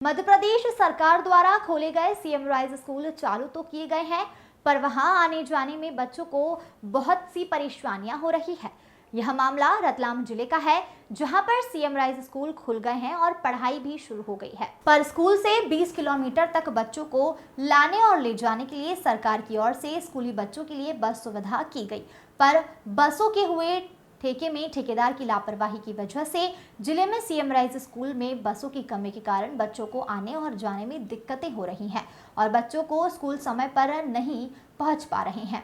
मध्य प्रदेश सरकार द्वारा खोले गए सीएम राइज स्कूल चालू तो किए गए हैं, पर वहां आने जाने में बच्चों को बहुत सी परेशानियां हो रही है। यह मामला रतलाम जिले का है, जहां पर सीएम राइज स्कूल खुल गए हैं और पढ़ाई भी शुरू हो गई है। पर स्कूल से 20 किलोमीटर तक बच्चों को लाने और ले जाने के लिए सरकार की ओर से स्कूली बच्चों के लिए बस सुविधा की गई, पर बसों के हुए ठेके में ठेकेदार की लापरवाही की वजह से जिले में सीएम राइज स्कूल में बसों की कमी के कारण बच्चों को आने और जाने में दिक्कतें हो रही हैं और बच्चों को स्कूल समय पर नहीं पहुंच पा रहे हैं।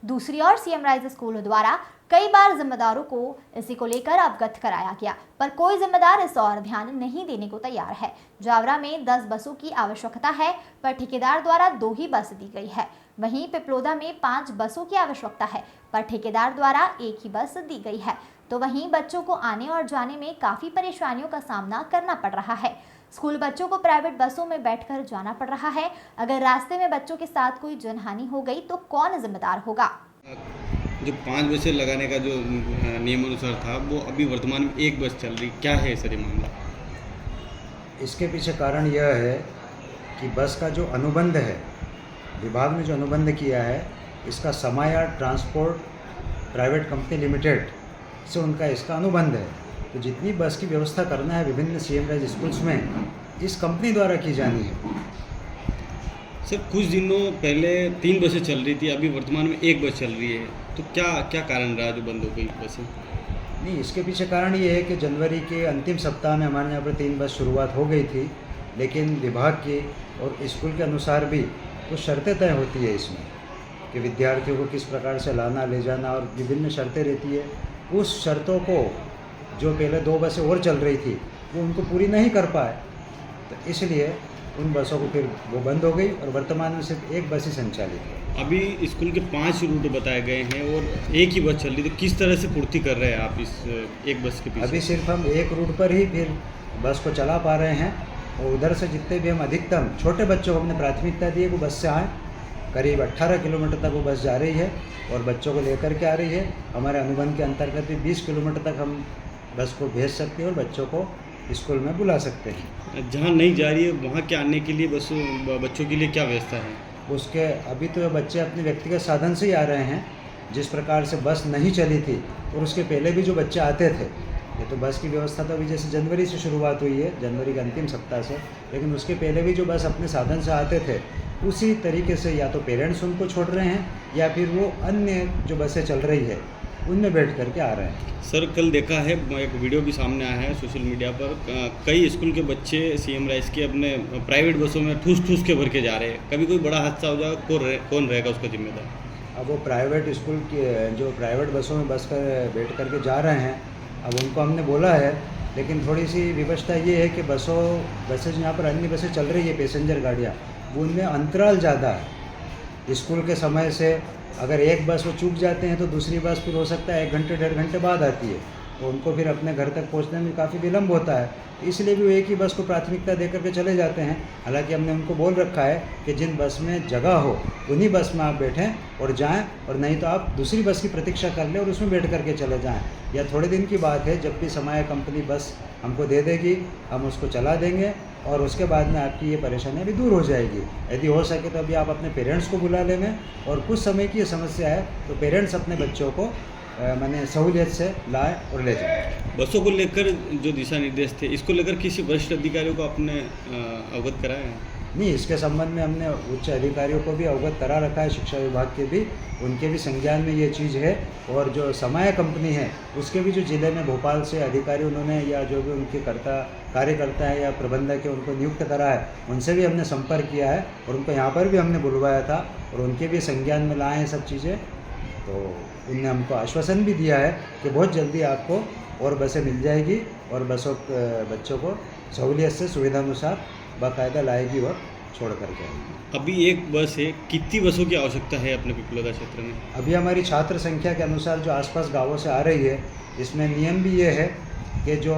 दूसरी ओर सीएम राइज स्कूल द्वारा कई बार जिम्मेदारों को इसी को लेकर अवगत कराया गया, पर कोई जिम्मेदार इस और ध्यान नहीं देने को तैयार है। जावरा में 10 बसों की आवश्यकता है, पर ठेकेदार द्वारा 2 ही बस दी गई है। वहीं पिपलोदा में 5 बसों की आवश्यकता है, पर ठेकेदार द्वारा 1 ही बस दी गई है। तो वहीं बच्चों को आने और जाने में काफी परेशानियों का सामना करना पड़ रहा है। स्कूल बच्चों को प्राइवेट बसों में बैठकर जाना पड़ रहा है। अगर रास्ते में बच्चों के साथ कोई जनहानि हो गई तो कौन जिम्मेदार होगा? जो 5 बसें लगाने का जो नियमानुसार था, वो अभी वर्तमान में 1 बस चल रही, क्या है सर ये मामला? इसके पीछे कारण यह है कि बस का जो अनुबंध है, विभाग ने जो अनुबंध किया है, इसका समाया ट्रांसपोर्ट प्राइवेट कंपनी लिमिटेड से उनका इसका अनुबंध है। तो जितनी बस की व्यवस्था करना है विभिन्न सीएम राइज स्कूल्स में, इस कंपनी द्वारा की जानी है। सर कुछ दिनों पहले 3 बसें चल रही थी, अभी वर्तमान में 1 बस चल रही है, तो क्या कारण रहा जो बंद हो गई बसें? नहीं, इसके पीछे कारण ये है कि जनवरी के अंतिम सप्ताह में हमारे यहाँ पर 3 बस शुरुआत हो गई थी, लेकिन विभाग के और स्कूल के अनुसार भी कुछ शर्तें तय होती है इसमें कि विद्यार्थियों को किस प्रकार से लाना ले जाना और विभिन्न शर्तें रहती है। उस शर्तों को जो पहले 2 बसें और चल रही थी वो उनको पूरी नहीं कर पाए, तो इसलिए उन बसों को फिर वो बंद हो गई और वर्तमान में सिर्फ 1 बस ही संचालित है। अभी स्कूल के 5 रूट बताए गए हैं और 1 ही बस चल रही, तो किस तरह से पूर्ति कर रहे हैं आप इस 1 बस के पीछे? अभी सिर्फ हम 1 रूट पर ही फिर बस को चला पा रहे हैं और उधर से जितने भी हम अधिकतम छोटे बच्चों को हमने प्राथमिकता दी है वो बस से आएँ। करीब 18 किलोमीटर तक वो बस जा रही है और बच्चों को लेकर के आ रही है। हमारे अनुबंध के अंतर्गत भी 20 किलोमीटर तक हम बस को भेज सकते हैं और बच्चों को स्कूल में बुला सकते हैं। जहाँ नहीं जा रही है वहाँ के आने के लिए बच्चों के लिए क्या व्यवस्था है? उसके अभी तो बच्चे अपने व्यक्तिगत साधन से ही आ रहे हैं। जिस प्रकार से बस नहीं चली थी और उसके पहले भी जो बच्चे आते थे, ये तो बस की व्यवस्था तो अभी जैसे जनवरी से शुरुआत हुई है, जनवरी के अंतिम सप्ताह से, लेकिन उसके पहले भी जो बस अपने साधन से आते थे उसी तरीके से या तो पेरेंट्स उनको छोड़ रहे हैं या फिर वो अन्य जो बसें चल रही है उनमें बैठ करके आ रहे हैं। सर कल देखा है, एक वीडियो भी सामने आया है सोशल मीडिया पर, कई स्कूल के बच्चे सीएम राइज के अपने प्राइवेट बसों में ठूस के भर के जा रहे हैं। कभी कोई बड़ा हादसा हो जाए कौन रहेगा उसका जिम्मेदार? अब वो प्राइवेट स्कूल की जो प्राइवेट बसों में बस कर बैठ करके जा रहे हैं, अब उनको हमने बोला है, लेकिन थोड़ी सी विवशता ये है कि बसें यहाँ पर अन्य बसें चल रही है पैसेंजर गाड़ियाँ, वो उनमें अंतराल ज़्यादा है। स्कूल के समय से अगर एक बस वो चूक जाते हैं तो दूसरी बस फिर हो सकता है 1 घंटे 1.5 घंटे बाद आती है, तो उनको फिर अपने घर तक पहुंचने में काफ़ी विलम्ब होता है। इसलिए भी वो एक ही बस को प्राथमिकता दे करके चले जाते हैं। हालांकि हमने उनको बोल रखा है कि जिन बस में जगह हो उन्हीं बस में आप बैठें और जाएं, और नहीं तो आप दूसरी बस की प्रतीक्षा कर लें और उसमें बैठ करके चले जाएं। या थोड़े दिन की बात है, जब भी समाया कंपनी बस हमको दे देगी हम उसको चला देंगे और उसके बाद में आपकी ये परेशानी भी दूर हो जाएगी। यदि हो सके तो अभी आप अपने पेरेंट्स को बुला लेंगे और कुछ समय की ये समस्या है तो पेरेंट्स अपने बच्चों को मैंने सहूलियत से लाए और ले जाए। बसों को लेकर जो दिशा निर्देश थे, इसको लेकर किसी वरिष्ठ अधिकारियों को आपने अवगत कराया है? नहीं, इसके संबंध में हमने उच्च अधिकारियों को भी अवगत करा रखा है, शिक्षा विभाग के भी, उनके भी संज्ञान में ये चीज़ है। और जो समाया कंपनी है उसके भी जो ज़िले में भोपाल से अधिकारी उन्होंने या जो भी उनके कार्यकर्ता है या प्रबंधक है उनको नियुक्त करा है, उनसे भी हमने संपर्क किया है और उनको यहाँ पर भी हमने बुलवाया था और उनके भी संज्ञान में लाए हैं सब चीज़ें। तो उनने हमको आश्वासन भी दिया है कि बहुत जल्दी आपको और बसें मिल जाएगी और बच्चों को सहूलियत से सुविधानुसार बाकायदा लाएगी और छोड़ कर जाएगी। अभी 1 बस है, कितनी बसों की आवश्यकता है अपने पिपलोदा क्षेत्र में? अभी हमारी छात्र संख्या के अनुसार जो आसपास गांवों से आ रही है, इसमें नियम भी ये है कि जो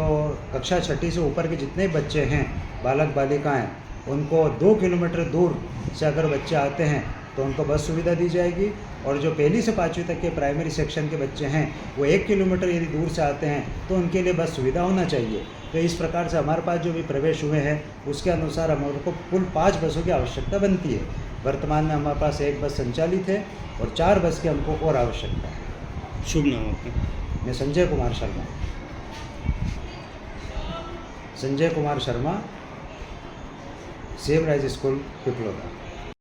कक्षा 6ठी से ऊपर के जितने बच्चे हैं, बालक बालिकाएं, उनको 2 किलोमीटर दूर से अगर बच्चे आते हैं तो उनको बस सुविधा दी जाएगी। और जो पहली से 5वीं तक के प्राइमरी सेक्शन के बच्चे हैं वो 1 किलोमीटर यदि दूर से आते हैं तो उनके लिए बस सुविधा होना चाहिए। तो इस प्रकार से हमारे पास जो भी प्रवेश हुए हैं उसके अनुसार हमारे को कुल 5 बसों की आवश्यकता बनती है। वर्तमान में हमारे पास 1 बस संचालित है और 4 बस की हमको और आवश्यकता है। शुभ नाम आपका? मैं Sanjay Kumar Sharma, CM rise school Piploda.